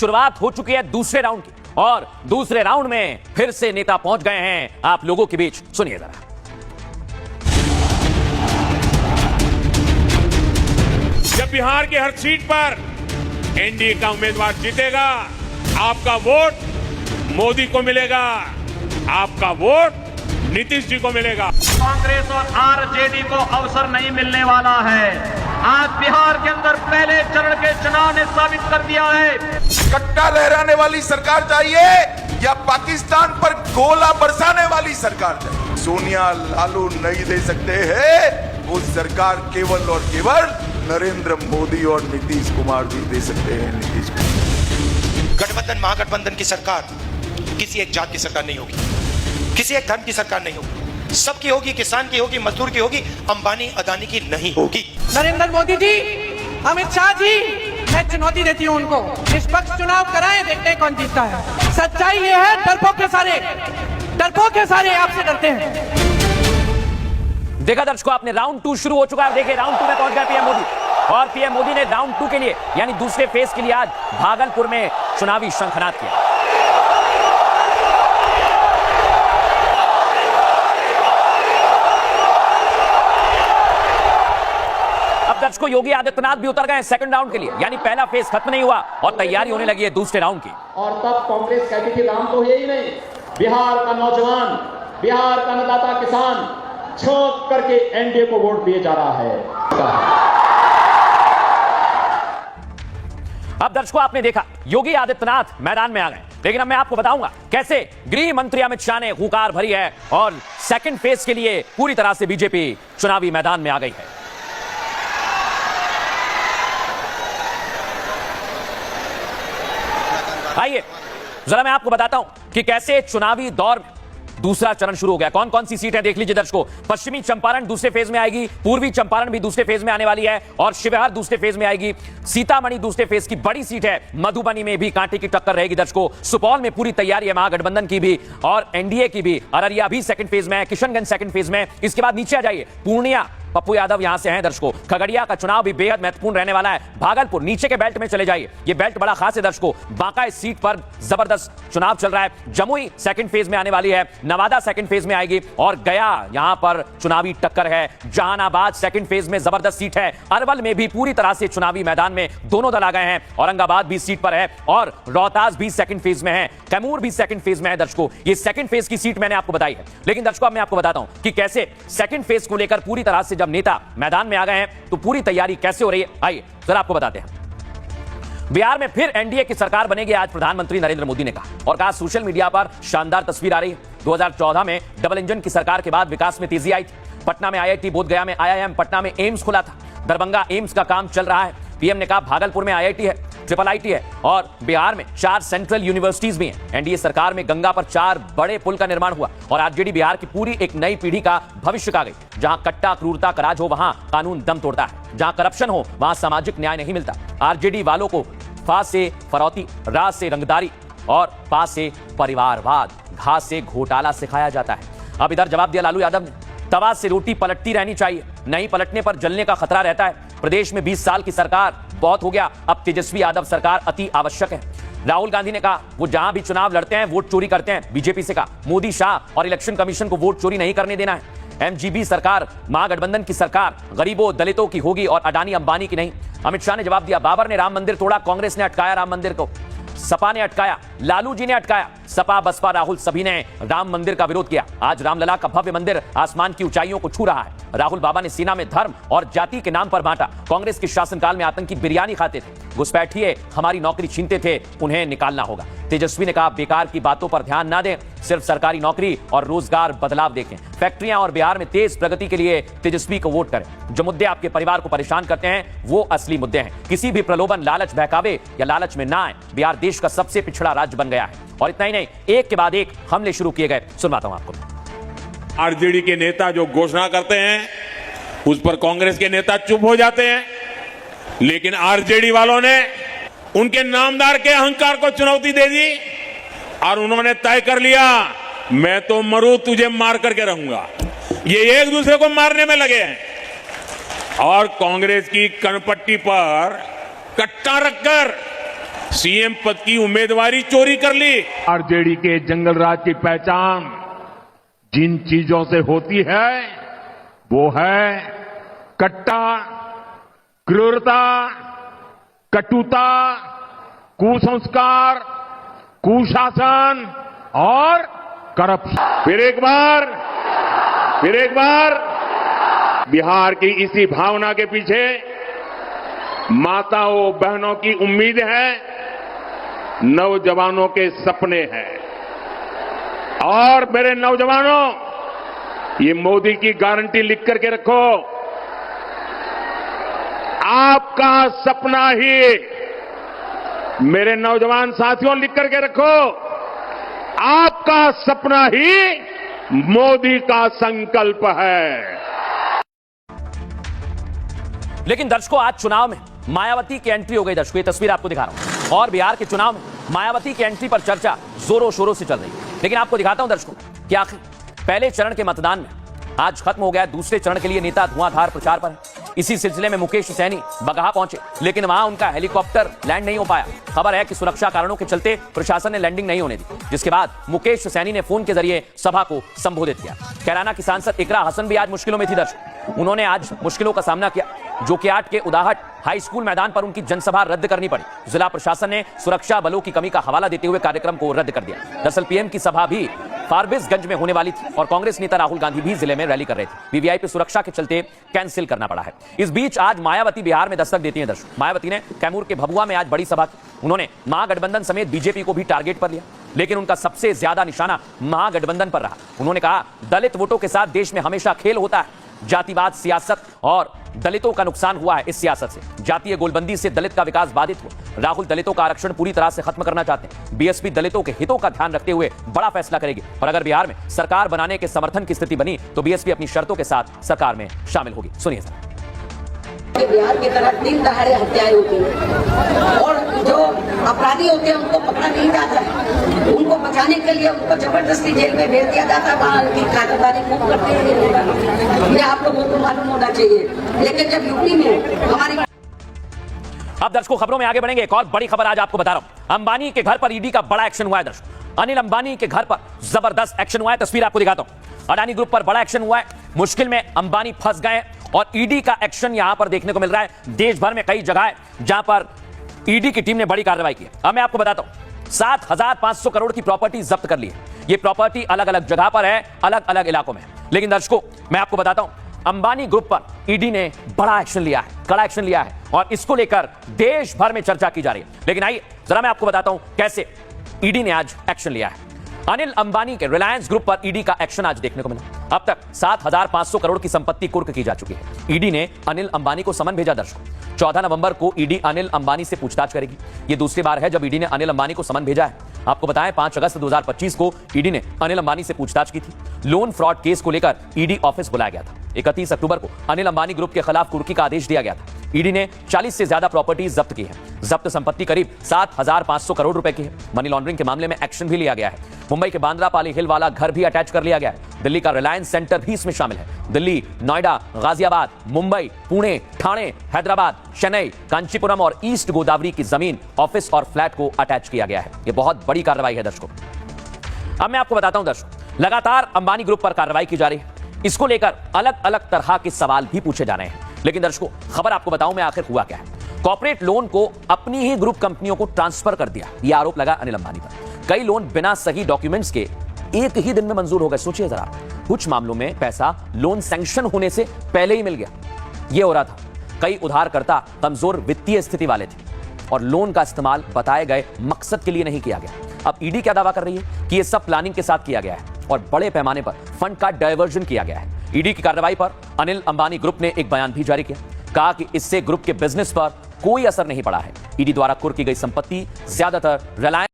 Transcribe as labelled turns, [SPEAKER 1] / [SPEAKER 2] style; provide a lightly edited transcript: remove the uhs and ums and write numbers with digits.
[SPEAKER 1] शुरुआत हो चुकी है दूसरे राउंड की और दूसरे राउंड में फिर से नेता पहुंच गए हैं आप लोगों के बीच। सुनिए जरा।
[SPEAKER 2] जब बिहार की हर सीट पर एनडीए का उम्मीदवार जीतेगा, आपका वोट मोदी को मिलेगा, आपका वोट नीतीश जी को मिलेगा।
[SPEAKER 3] कांग्रेस और आरजेडी को अवसर नहीं मिलने वाला है। आज बिहार के अंदर पहले चरण के चुनाव ने साबित कर दिया है।
[SPEAKER 4] कट्टा लहराने वाली सरकार चाहिए या पाकिस्तान पर गोला बरसाने वाली सरकार चाहिए? सोनिया लालू नहीं दे सकते हैं, वो सरकार केवल और केवल नरेंद्र मोदी और नीतीश कुमार जी दे सकते हैं। नीतीश कुमार
[SPEAKER 5] गठबंधन महागठबंधन की सरकार किसी एक जात की सरकार नहीं होगी, किसी एक धर्म की सरकार नहीं होगी, सबकी होगी, किसान की होगी, मजदूर की होगी, अंबानी अदानी की नहीं होगी।
[SPEAKER 6] नरेंद्र मोदी जी, अमित शाह जी, मैं चुनौती देती हूं उनको, निष्पक्ष चुनाव कराएं, देखते हैं कौन जीतता है। सच्चाई ये है, डरपोक के सारे आपसे डरते हैं।
[SPEAKER 1] देखा दर्शकों आपने, राउंड 2 शुरू हो चुका है। देखिए राउंड 2 में पहुंच गए पीएम मोदी और पीएम मोदी ने राउंड 2 के लिए यानी दूसरे फेज के लिए आज भागलपुर में चुनावी शंखनाद किया। दर्शकों योगी आदित्यनाथ भी उतर गए सेकंड राउंड के लिए, यानी पहला फेज खत्म नहीं हुआ और तैयारी होने लगी है दूसरे राउंड की।
[SPEAKER 3] और तब कांग्रेस कहती थी राम तो है ही नहीं, बिहार का नौजवान, बिहार का अन्नदाता किसान झोंक करके एनडीए को वोट दिए जा रहा है।
[SPEAKER 1] अब दर्शकों आपने देखा योगी आदित्यनाथ मैदान में आ गए, लेकिन अब मैं आपको बताऊंगा कैसे गृह मंत्री अमित शाह ने हुंकार भरी है और सेकंड फेज के लिए पूरी तरह से बीजेपी चुनावी मैदान में आ गई है। आइए जरा मैं आपको बताता हूं कि कैसे चुनावी दौर में दूसरा चरण शुरू हो गया। कौन कौन सी सीटें देख लीजिए दर्शकों। पश्चिमी चंपारण दूसरे फेज में आएगी, पूर्वी चंपारण भी दूसरे फेज में आने वाली है और शिवहर दूसरे फेज में आएगी। सीतामढ़ी दूसरे फेज की बड़ी सीट है। मधुबनी में भी कांटे की टक्कर रहेगी दर्शकों। सुपौल में पूरी तैयारी है महागठबंधन की भी और एनडीए की भी। अररिया भी सेकंड फेज में है, किशनगंज सेकंड फेज में। इसके बाद नीचे आ जाइए, पूर्णिया पप्पू यादव यहां से हैं दर्शकों। खगड़िया का चुनाव भी बेहद महत्वपूर्ण रहने वाला है। भागलपुर नीचे के बेल्ट में चले जाइए, ये बेल्ट बड़ा खास है दर्शकों। बांका इस सीट पर जबरदस्त चुनाव चल रहा है। जमुई सेकंड फेज में आने वाली है, नवादा सेकंड फेज में आएगी और गया यहां पर चुनावी टक्कर है। जहानाबाद सेकंड फेज में जबरदस्त सीट है। अरवल में भी पूरी तरह से चुनावी मैदान में दोनों दल आ गए हैं। औरंगाबाद भी सीट पर है और रोहतास भी सेकंड फेज में है। कैमूर भी सेकंड फेज में है दर्शकों। ये सेकंड फेज की सीट मैंने आपको बताई है, लेकिन दर्शकों अब मैं आपको बताता हूं कि कैसे सेकंड फेज को लेकर पूरी तरह से जब नेता मैदान में आ गए हैं तो पूरी तैयारी कैसे हो रही है, आइए जरा आपको बताते हैं। बिहार में फिर एनडीए की सरकार बनेगी, आज प्रधानमंत्री नरेंद्र मोदी ने कहा और कहा सोशल मीडिया पर शानदार तस्वीर आ रही है। 2014 में डबल इंजन की सरकार के बाद विकास में तेजी आई थी। पटना में आईआईटी, बोधगया में आईआईएम, पटना में एम्स खुला था, दरभंगा एम्स का काम चल रहा है। पीएम ने कहा भागलपुर में आईआईटी है, ट्रिपल आईटी है और बिहार में 4 सेंट्रल यूनिवर्सिटीज भी हैं। एनडीए सरकार में गंगा पर 4 बड़े पुल का निर्माण हुआ और आरजेडी बिहार की पूरी एक नई पीढ़ी का भविष्य का गई। जहां कट्टा क्रूरता का राज हो वहां कानून दम तोड़ता है, जहां करप्शन हो वहां सामाजिक न्याय नहीं मिलता। आरजेडी वालों को फा से फरौती, रा से रंगदारी और पा से परिवारवाद, घा से घोटाला सिखाया जाता है। अब इधर जवाब दिया लालू यादव ने, तवा से रोटी पलटती रहनी चाहिए, नहीं पलटने पर जलने का खतरा रहता है। प्रदेश में 20 साल की सरकार बहुत हो गया, अब तेजस्वी यादव सरकार अति आवश्यक है। राहुल गांधी ने कहा वो जहां भी चुनाव लड़ते हैं वोट चोरी करते हैं। बीजेपी से कहा मोदी, शाह और इलेक्शन कमीशन को वोट चोरी नहीं करने देना है। एमजीबी सरकार, महागठबंधन की सरकार गरीबों दलितों की होगी और अडानी अंबानी की नहीं। अमित शाह ने जवाब दिया, बाबर ने राम मंदिर तोड़ा, कांग्रेस ने अटकाया राम मंदिर को, सपा ने अटकाया, लालू जी ने अटकाया। सपा, बसपा, राहुल सभी ने राम मंदिर का विरोध किया। आज रामलला का भव्य मंदिर आसमान की ऊंचाइयों को छू रहा है। राहुल बाबा ने सेना में धर्म और जाति के नाम पर बांटा। कांग्रेस के शासनकाल में आतंकी बिरयानी खाते थे, घुसपैठिए हमारी नौकरी छीनते थे, उन्हें निकालना होगा। तेजस्वी ने कहा बेकार की बातों पर ध्यान ना दें, सिर्फ सरकारी नौकरी और रोजगार बदलाव देखें। फैक्ट्रियां और बिहार में तेज प्रगति के लिए तेजस्वी को वोट करें। जो मुद्दे आपके परिवार को परेशान करते हैं वो असली मुद्दे हैं। किसी भी प्रलोभन, लालच, बहकावे या लालच में ना आए। बिहार देश का सबसे पिछड़ा राज्य बन गया है और इतना ही नहीं, एक के बाद एक हमले शुरू किए गए। सुनवाता हूं आपको।
[SPEAKER 2] आरजेडी के नेता जो घोषणा करते हैं उस पर कांग्रेस के नेता चुप हो जाते हैं, लेकिन आरजेडी वालों ने उनके नामदार के अहंकार को चुनौती दे दी और उन्होंने तय कर लिया मैं तो मरूं, तुझे मार करके रहूंगा। ये एक दूसरे को मारने में लगे हैं और कांग्रेस की कनपट्टी पर कट्टा रखकर सीएम पद की उम्मीदवारी चोरी कर ली।
[SPEAKER 7] आरजेडी के जंगल राज की पहचान जिन चीजों से होती है वो है कट्टा, क्रूरता, कटुता, कुसंस्कार, कुशासन और करप्शन। फिर एक बार बिहार की इसी भावना के पीछे माताओं बहनों की उम्मीद है, नौजवानों के सपने हैं। और मेरे नौजवानों, ये मोदी की गारंटी लिख करके रखो, आपका सपना ही, मेरे नौजवान साथियों लिख करके रखो, आपका सपना ही मोदी का संकल्प है।
[SPEAKER 1] लेकिन दर्शकों, आज चुनाव में मायावती की एंट्री हो गई। दर्शकों, ये तस्वीर आपको दिखा रहा हूं और बिहार के चुनाव में मायावती की एंट्री पर चर्चा जोरों शोरों से चल रही है। लेकिन आपको दिखाता हूं दर्शकों कि आखिर पहले चरण के मतदान में आज खत्म हो गया। दूसरे चरण के लिए नेता धुआंधार प्रचार पर है। इसी सिलसिले में मुकेश सैनी बगहा पहुंचे, लेकिन वहां उनका हेलीकॉप्टर लैंड नहीं हो पाया। खबर है कि सुरक्षा कारणों के चलते प्रशासन ने लैंडिंग नहीं होने दी, जिसके बाद मुकेश सैनी ने फोन के जरिए सभा को संबोधित किया। कैराना की सांसद इकरा हसन भी आज मुश्किलों में थी। दर्शक, उन्होंने आज मुश्किलों का सामना किया। जोकियाट के उदाहट हाई स्कूल मैदान पर उनकी जनसभा रद्द करनी पड़ी। जिला प्रशासन ने सुरक्षा बलों की कमी का हवाला देते हुए कार्यक्रम को रद्द कर दिया। दरअसल पीएम की सभा भी फारबिसगंज में होने वाली थी और कांग्रेस नेता राहुल गांधी भी जिले में रैली कर रहे थे। वीवीआईपी सुरक्षा के चलते कैंसिल करना पड़ा है। इस बीच आज मायावती बिहार में दस्तक देती हैं। दर्शक, मायावती ने कैमूर के भभुआ में आज बड़ी सभा की। उन्होंने महागठबंधन समेत बीजेपी को भी टारगेट पर लिया, लेकिन उनका सबसे ज्यादा निशाना महागठबंधन पर रहा। उन्होंने कहा, दलित वोटों के साथ देश में हमेशा खेल होता है। जातिवाद सियासत और दलितों का नुकसान हुआ है। इस सियासत से, जातीय गोलबंदी से दलित का विकास बाधित हुआ। राहुल दलितों का आरक्षण पूरी तरह से खत्म करना चाहते हैं। बीएसपी दलितों के हितों का ध्यान रखते हुए बड़ा फैसला करेगी और अगर बिहार में सरकार बनाने के समर्थन की स्थिति बनी तो बीएसपी अपनी शर्तों के साथ सरकार में शामिल होगी। सुनिए सर।
[SPEAKER 8] बिहार की तरह दिन दहाड़े हत्याएं होती हैं और जो अपराधी होते हैं उनको पकड़ा नहीं जाता है। उनको बचाने के लिए उनको जबरदस्ती जेल में भेज दिया जाता है। वहाँ की खातिरदारी खूब करते हैं। ये आप लोगों को मालूम होना चाहिए। लेकिन जब यूपी में हमारी,
[SPEAKER 1] अब दर्शकों खबरों में आगे बढ़ेंगे। एक और बड़ी खबर आज आपको बता रहा हूं। अंबानी के घर पर ईडी का बड़ा एक्शन हुआ है। दर्शकों, अनिल अंबानी के घर पर जबरदस्त एक्शन हुआ है। तस्वीर आपको दिखाता हूं। अडानी ग्रुप पर बड़ा एक्शन हुआ है। मुश्किल में अंबानी फंस गए और ईडी का एक्शन यहां पर देखने को मिल रहा है। देश भर में कई जगह है जहां पर ईडी की टीम ने बड़ी कार्रवाई की है। अब मैं आपको बताता हूं, 7,500 करोड़ की प्रॉपर्टी जब्त कर ली है। ये प्रॉपर्टी अलग अलग जगह पर है, अलग अलग इलाकों में। लेकिन दर्शकों, मैं आपको बताता हूं, अंबानी ग्रुप पर ईडी ने बड़ा एक्शन लिया है, कड़ा एक्शन लिया है और इसको लेकर देश भर में चर्चा की जा रही है। लेकिन आइए जरा मैं आपको बताता हूं कैसे ईडी ने आज एक्शन लिया है। अनिल अंबानी के रिलायंस ग्रुप पर ईडी का एक्शन आज देखने को मिला। अब तक 7,500 करोड़ की संपत्ति कुर्क की जा चुकी है। ईडी ने अनिल अंबानी को समन भेजा। दर्शकों, 14 नवंबर को ईडी अनिल अंबानी से पूछताछ करेगी। यह दूसरी बार है जब ईडी ने अनिल अंबानी को समन भेजा है। आपको बताएं, 5 अगस्त 2025 को ईडी ने अनिल अंबानी से पूछताछ की थी। लोन फ्रॉड केस को लेकर ईडी ऑफिस बुलाया गया था। 31 अक्टूबर को अनिल अंबानी ग्रुप के खिलाफ कुर्की का आदेश दिया गया था। ईडी ने 40 से ज्यादा प्रॉपर्टीज जब्त की है। जब्त संपत्ति करीब 7,500 करोड़ रुपए की है। मनी लॉन्ड्रिंग के मामले में एक्शन भी लिया गया है। मुंबई के बांद्रा पाली हिल वाला घर भी अटैच कर लिया गया है। दिल्ली का रिलायंस सेंटर भी इसमें शामिल है। दिल्ली, नोएडा, गाजियाबाद, मुंबई, पुणे, ठाणे, हैदराबाद, चेन्नई, कांचीपुरम और ईस्ट गोदावरी की जमीन, ऑफिस और फ्लैट को अटैच किया गया है। यह बहुत बड़ी कार्रवाई है। दर्शकों, अब मैं आपको बताता हूं, दर्शकों, लगातार अंबानी ग्रुप पर कार्रवाई की जा रही है। इसको लेकर अलग अलग तरह के सवाल भी पूछे जा रहे हैं। लेकिन दर्शकों, खबर आपको बताऊं मैं आखिर हुआ क्या है। कॉर्पोरेट लोन को अपनी ही ग्रुप कंपनियों को ट्रांसफर कर दिया, यह आरोप लगा अनिल अंबानी पर। कई लोन बिना सही डॉक्यूमेंट्स के एक ही दिन में मंजूर हो गए। सोचिए जरा, कुछ मामलों में पैसा लोन सैंक्शन होने से पहले ही मिल गया। यह हो रहा था, कई उधारकर्ता कमजोर वित्तीय स्थिति वाले थे और लोन का इस्तेमाल बताए गए मकसद के लिए नहीं किया गया। अब ईडी क्या दावा कर रही है कि यह सब प्लानिंग के साथ किया गया है और बड़े पैमाने पर फंड का डायवर्जन किया गया है। ईडी की कार्रवाई पर अनिल अंबानी ग्रुप ने एक बयान भी जारी किया। कहा कि इससे ग्रुप के बिजनेस पर कोई असर नहीं पड़ा है। ईडी द्वारा कुर्क की गई संपत्ति ज्यादातर रिलायंस